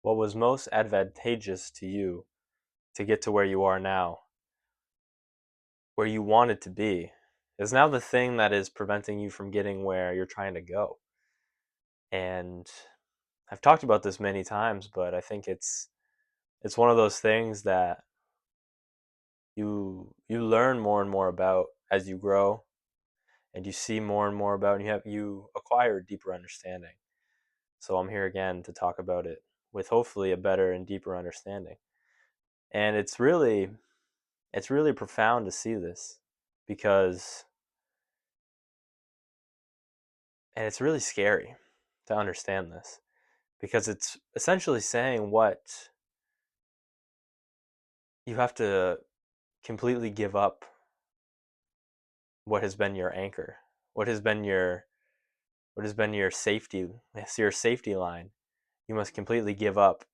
what was most advantageous to you to get to where you are now, where you wanted to be, is now the thing that is preventing you from getting where you're trying to go. And I've talked about this many times, but I think it's one of those things that you learn more and more about as you grow, and you see more and more about, and you acquire a deeper understanding. So I'm here again to talk about it with hopefully a better and deeper understanding. And it's really profound to see this, because and it's really scary to understand this, because it's essentially saying what you have to completely give up, what has been your anchor, what has been your what has been your safety line. You must completely give up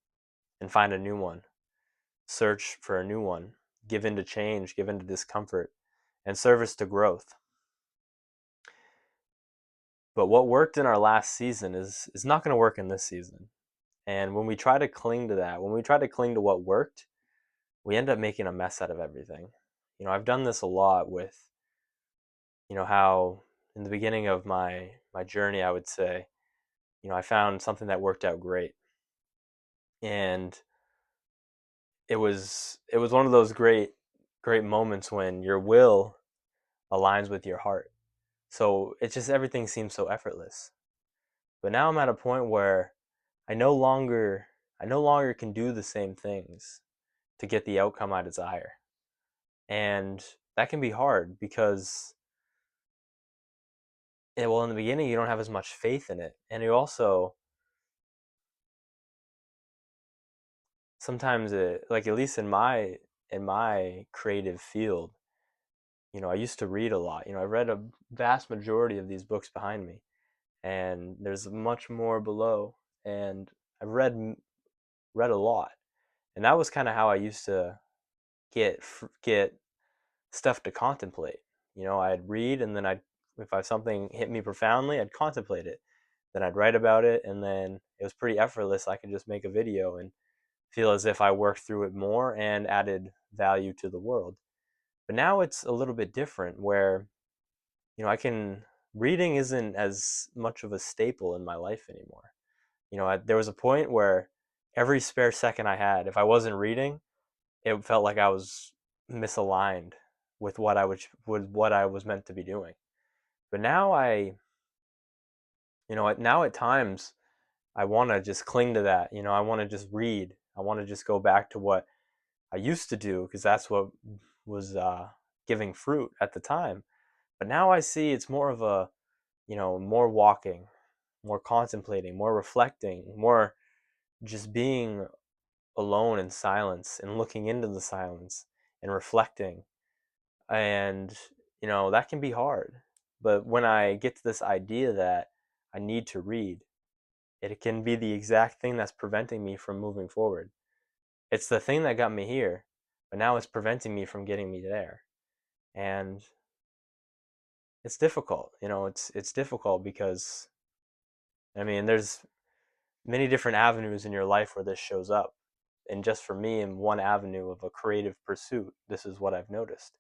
and find a new one, search for a new one, give in to change, give in to discomfort, and service to growth. But what worked in our last season is not going to work in this season. And when we try to cling to that, when we try to cling to what worked, we end up making a mess out of everything. I've done this a lot with, how in the beginning of my journey, I would say, I found something that worked out great. And it was one of those great moments when your will aligns with your heart. So it's just everything seems so effortless. But now I'm at a point where I no longer I no longer can do the same things to get the outcome I desire. And that can be hard because, well, in the beginning you don't have as much faith in it, and you also sometimes like, at least in my creative field, I used to read a lot. I read a vast majority of these books behind me, and there's much more below. And I've read a lot, and that was kind of how I used to get stuff to contemplate. I'd read, and then if something hit me profoundly, I'd contemplate it. Then I'd write about it, and then it was pretty effortless. I could just make a video and feel as if I worked through it more and added value to the world. But now it's a little bit different, where I can reading isn't as much of a staple in my life anymore. There was a point where every spare second I had, if I wasn't reading, it felt like I was misaligned with what I was meant to be doing. But now now at times I want to just cling to that. I want to just read. I want to just go back to what I used to do, because that's what was giving fruit at the time. But now I see it's more of a, more walking, more contemplating, more reflecting, more just being alone in silence and looking into the silence and reflecting. And, that can be hard. But when I get to this idea that I need to read, it can be the exact thing that's preventing me from moving forward. It's the thing that got me here, but now it's preventing me from getting me there. And it's difficult. It's difficult because, I mean, there's many different avenues in your life where this shows up. And just for me, in one avenue of a creative pursuit, this is what I've noticed.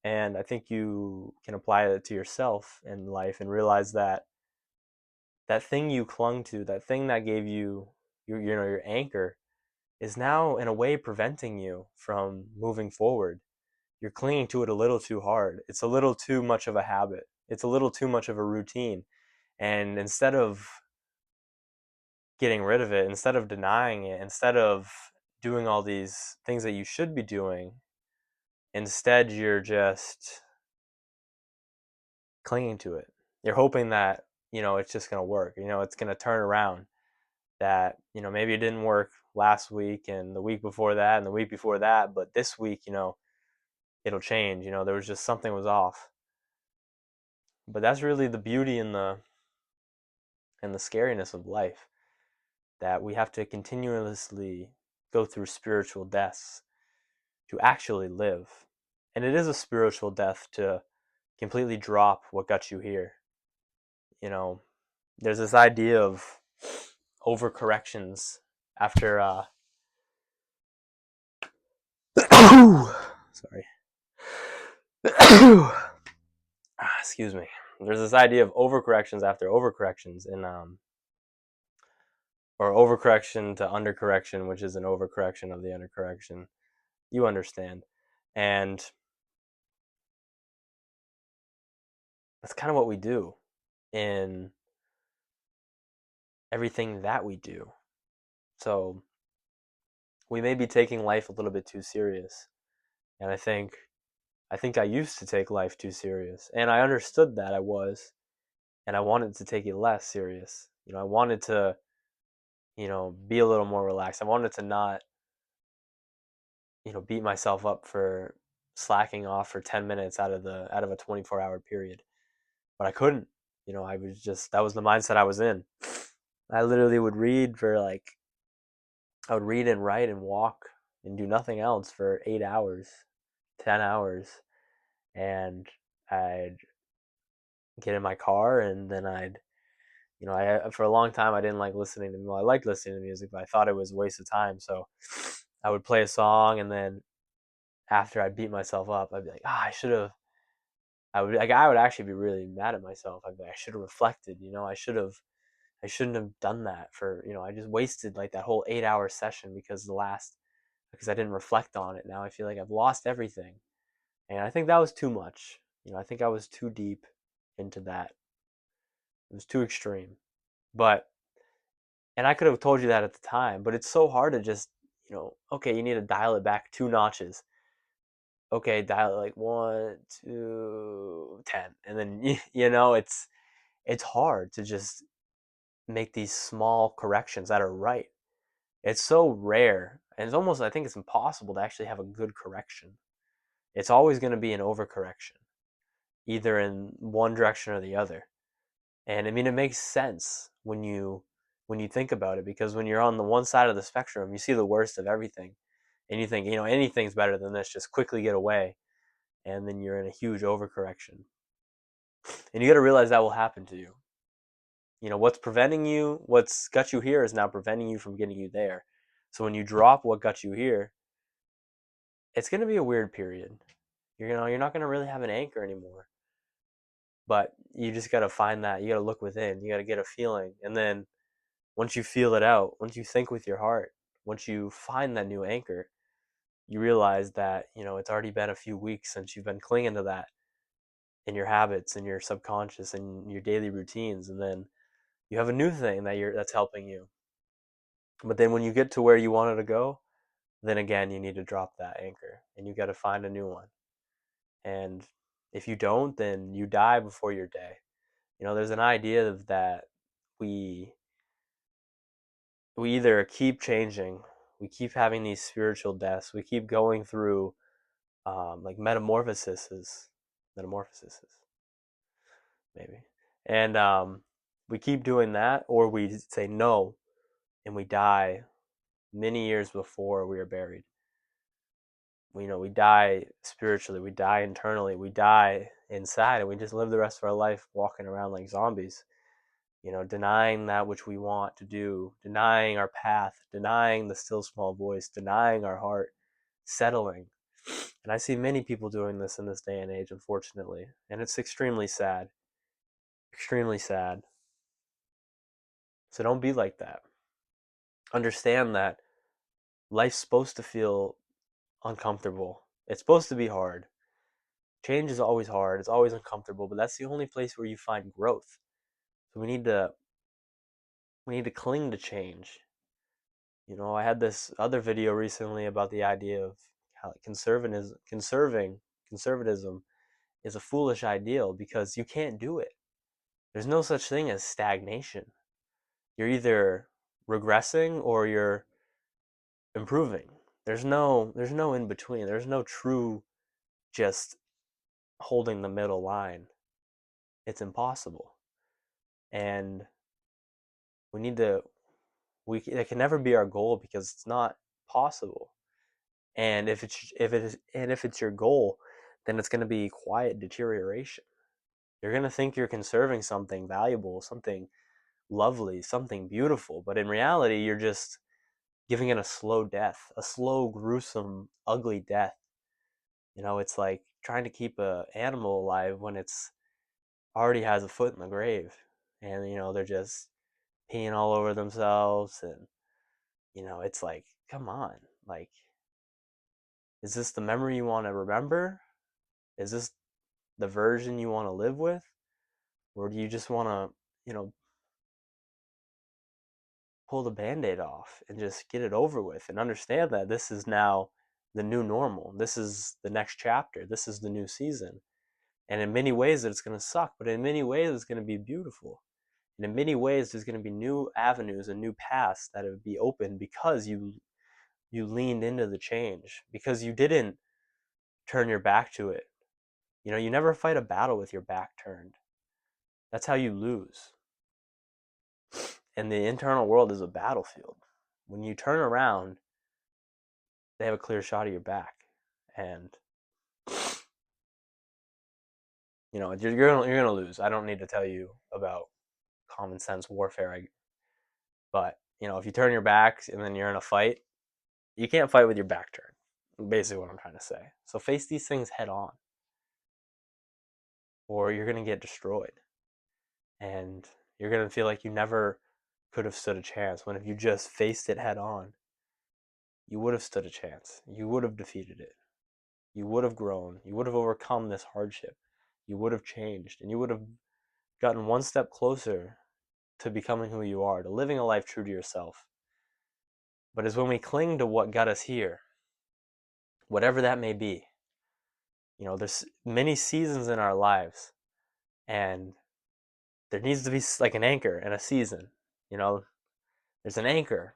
And I think you can apply it to yourself in life and realize that that thing you clung to, that thing that gave you your anchor, is now in a way preventing you from moving forward. You're clinging to it a little too hard. It's a little too much of a habit. It's a little too much of a routine. And instead of getting rid of it, instead of denying it, instead of doing all these things that you should be doing, instead you're just clinging to it. You're hoping that, it's just going to work. It's going to turn around. That, maybe it didn't work last week and the week before that and the week before that, but this week, it'll change. There was just something was off. But that's really the beauty and the scariness of life, that we have to continuously go through spiritual deaths to actually live. And it is a spiritual death to completely drop what got you here. You know, there's this idea of overcorrections after sorry. Excuse me. There's this idea of overcorrections after overcorrections in or overcorrection to undercorrection, which is an overcorrection of the undercorrection. You understand. And that's kind of what we do in everything that we do. So we may be taking life a little bit too serious. And I think I used to take life too serious. And I understood that I was, and I wanted to take it less serious. I wanted to, be a little more relaxed. I wanted to not, beat myself up for slacking off for 10 minutes out of a 24-hour period. But I couldn't. I was just that was the mindset I was in. I literally would read for like I would read and write and walk and do nothing else for 8 hours, 10 hours, and I'd get in my car and then I for a long time I didn't like listening to well, I liked listening to music, but I thought it was a waste of time. So I would play a song and then after I beat myself up, I'd be like, I should have. I would actually be really mad at myself. I'd be like, I should have reflected. I shouldn't have done that for. I just wasted like that whole 8 hour session because I didn't reflect on it. Now I feel like I've lost everything, and I think that was too much. I think I was too deep into that. It was too extreme. But and I could have told you that at the time, but it's so hard to just okay, you need to dial it back 2 notches. Okay, dial it like 1, 2, 10, and then it's hard to just make these small corrections that are right. It's so rare, and it's almost I think it's impossible to actually have a good correction. It's always going to be an overcorrection, either in one direction or the other. And I mean, it makes sense when you think about it because when you're on the one side of the spectrum, you see the worst of everything, and you think anything's better than this. Just quickly get away, and then you're in a huge overcorrection. And you got to realize that will happen to you. What's preventing you, what's got you here is now preventing you from getting you there. So when you drop what got you here, it's going to be a weird period. You're not going to really have an anchor anymore. But you just got to find that. You got to look within. You got to get a feeling. And then once you feel it out, once you think with your heart, once you find that new anchor, you realize that, it's already been a few weeks since you've been clinging to that in your habits and your subconscious and your daily routines. And then you have a new thing that's helping you. But then when you get to where you wanted to go, then again you need to drop that anchor and you got to find a new one. And if you don't, then you die before your day. There's an idea of that we we either keep changing, we keep having these spiritual deaths, we keep going through like metamorphoses, maybe, and we keep doing that, or we say no and we die many years before we are buried. We die spiritually, we die internally, we die inside, and we just live the rest of our life walking around like zombies. Denying that which we want to do, denying our path, denying the still small voice, denying our heart, settling. And I see many people doing this in this day and age, unfortunately, and it's extremely sad. Extremely sad. So don't be like that. Understand that life's supposed to feel uncomfortable. It's supposed to be hard. Change is always hard. It's always uncomfortable, but that's the only place where you find growth. So we need to cling to change. I had this other video recently about the idea of how conservatism is a foolish ideal because you can't do it. There's no such thing as stagnation. You're either regressing or you're improving. There's no in between. There's no true just holding the middle line. It's impossible. And we need to it can never be our goal because it's not possible. And if it's your goal, then it's going to be quiet deterioration. You're going to think you're conserving something valuable, something lovely, something beautiful, but in reality, you're just giving it a slow death, a slow, gruesome, ugly death. It's like trying to keep a animal alive when it's already has a foot in the grave, and they're just peeing all over themselves, and it's like, come on, like, is this the memory you want to remember? Is this the version you want to live with? Or do you just want to, pull the band-aid off and just get it over with and understand that this is now the new normal. This is the next chapter. This is the new season. And in many ways it's going to suck, but in many ways it's going to be beautiful. And in many ways there's going to be new avenues and new paths that will be open because you leaned into the change, because you didn't turn your back to it. You never fight a battle with your back turned. That's how you lose. And the internal world is a battlefield. When you turn around, they have a clear shot of your back, and you're gonna lose. I don't need to tell you about common sense warfare, but if you turn your back and then you're in a fight, you can't fight with your back turned. Basically, what I'm trying to say. So face these things head on, or you're gonna get destroyed, and you're gonna feel like you never could have stood a chance. When if you just faced it head on, you would have stood a chance. You would have defeated it. You would have grown. You would have overcome this hardship. You would have changed, and you would have gotten one step closer to becoming who you are, to living a life true to yourself. But it's when we cling to what got us here, whatever that may be. There's many seasons in our lives, and there needs to be like an anchor in a season. There's an anchor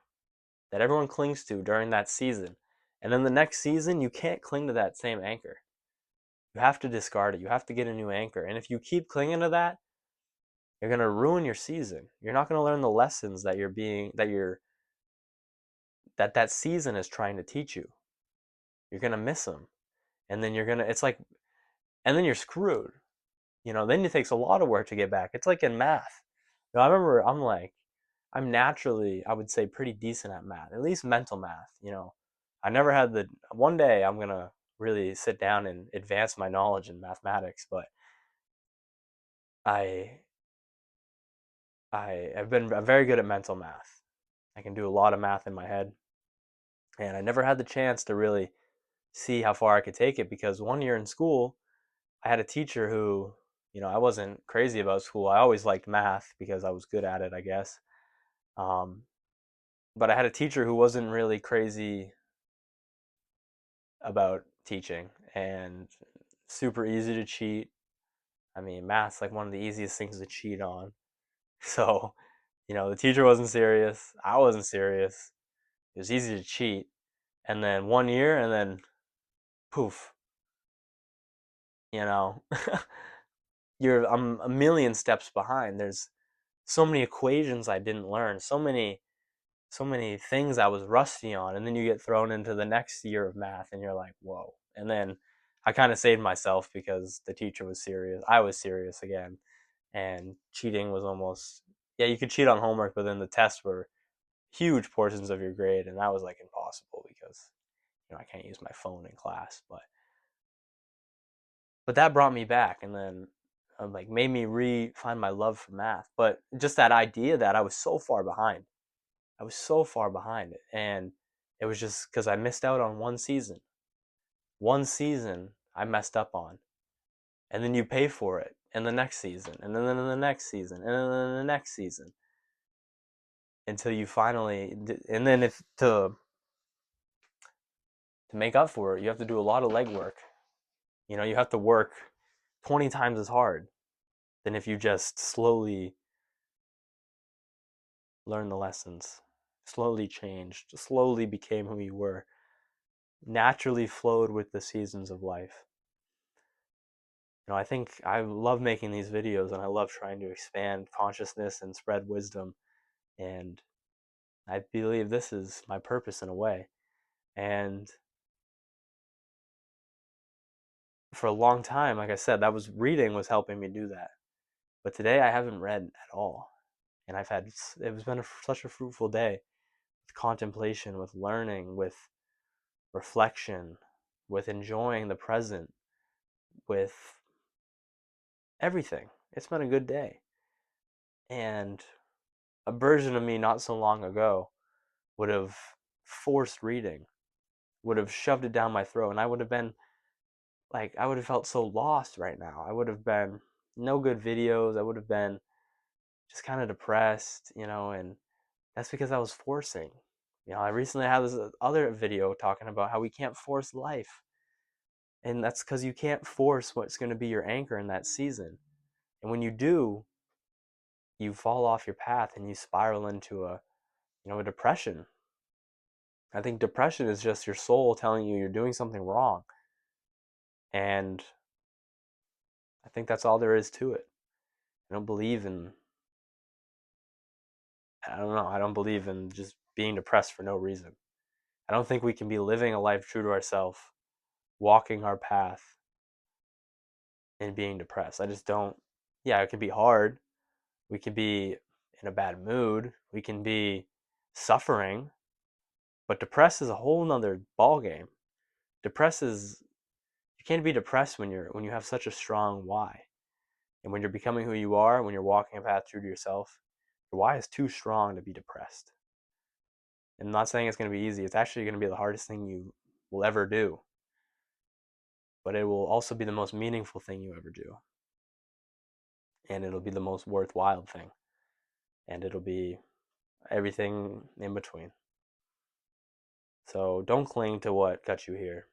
that everyone clings to during that season. And then the next season, you can't cling to that same anchor. You have to discard it. You have to get a new anchor. And if you keep clinging to that, you're going to ruin your season. You're not going to learn the lessons that season is trying to teach you. You're going to miss them. And then and then you're screwed. Then it takes a lot of work to get back. It's like in math. I remember I'm naturally, I would say, pretty decent at math, at least mental math. I never had one day I'm going to really sit down and advance my knowledge in mathematics, but I, I'm very good at mental math. I can do a lot of math in my head. And I never had the chance to really see how far I could take it, because one year in school, I had a teacher who, I wasn't crazy about school. I always liked math because I was good at it, I guess. Um, but I had a teacher who wasn't really crazy about teaching, and super easy to cheat. I mean, math's like one of the easiest things to cheat on. So, the teacher wasn't serious. I wasn't serious. It was easy to cheat. And then one year, and then poof, you know, I'm a million steps behind. There's so many equations I didn't learn, so many things I was rusty on, and then you get thrown into the next year of math and you're like, whoa. And then I kind of saved myself because the teacher was serious. I was serious again. And cheating was almost, yeah, you could cheat on homework, but then the tests were huge portions of your grade, and that was like impossible because I can't use my phone in class. But that brought me back, and then like made me find my love for math. But just that idea that I was so far behind. I was so far behind it, and it was just because I missed out on one season. One season I messed up on, and then you pay for it in the next season, and then in the next season, and then in the next season, until you finally. And then if to make up for it, you have to do a lot of legwork. You have to work 20 times as hard than if you just slowly learned the lessons, slowly changed, slowly became who you were, naturally flowed with the seasons of life. I think I love making these videos, and I love trying to expand consciousness and spread wisdom. And I believe this is my purpose in a way. And for a long time, like I said, reading was helping me do that. But today I haven't read at all. And it has been such a fruitful day. contemplation, with learning, with reflection, with enjoying the present, with everything. It's been a good day. And a version of me not so long ago would have forced reading, would have shoved it down my throat, and I would have been like, I would have felt so lost right now. I would have been no good videos. I would have been just kind of depressed, and that's because I was forcing. I recently had this other video talking about how we can't force life. And that's because you can't force what's going to be your anchor in that season. And when you do, you fall off your path and you spiral into a depression. I think depression is just your soul telling you you're doing something wrong. And I think that's all there is to it. I don't believe in, I don't know, I don't believe in just being depressed for no reason. I don't think we can be living a life true to ourselves, walking our path, and being depressed. I just don't. Yeah, it can be hard. We can be in a bad mood. We can be suffering. But depressed is a whole nother ball game. Depressed is you can't be depressed when you have such a strong why. And when you're becoming who you are, when you're walking a path true to yourself, your why is too strong to be depressed. And I'm not saying it's going to be easy. It's actually going to be the hardest thing you will ever do. But it will also be the most meaningful thing you ever do. And it'll be the most worthwhile thing. And it'll be everything in between. So don't cling to what got you here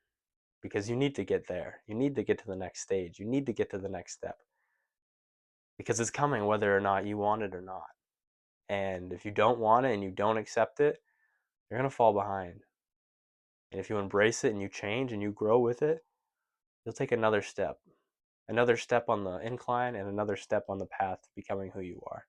because you need to get there. You need to get to the next stage. You need to get to the next step because it's coming whether or not you want it or not. And if you don't want it and you don't accept it, you're going to fall behind. And if you embrace it and you change and you grow with it, you'll take another step on the incline and another step on the path to becoming who you are.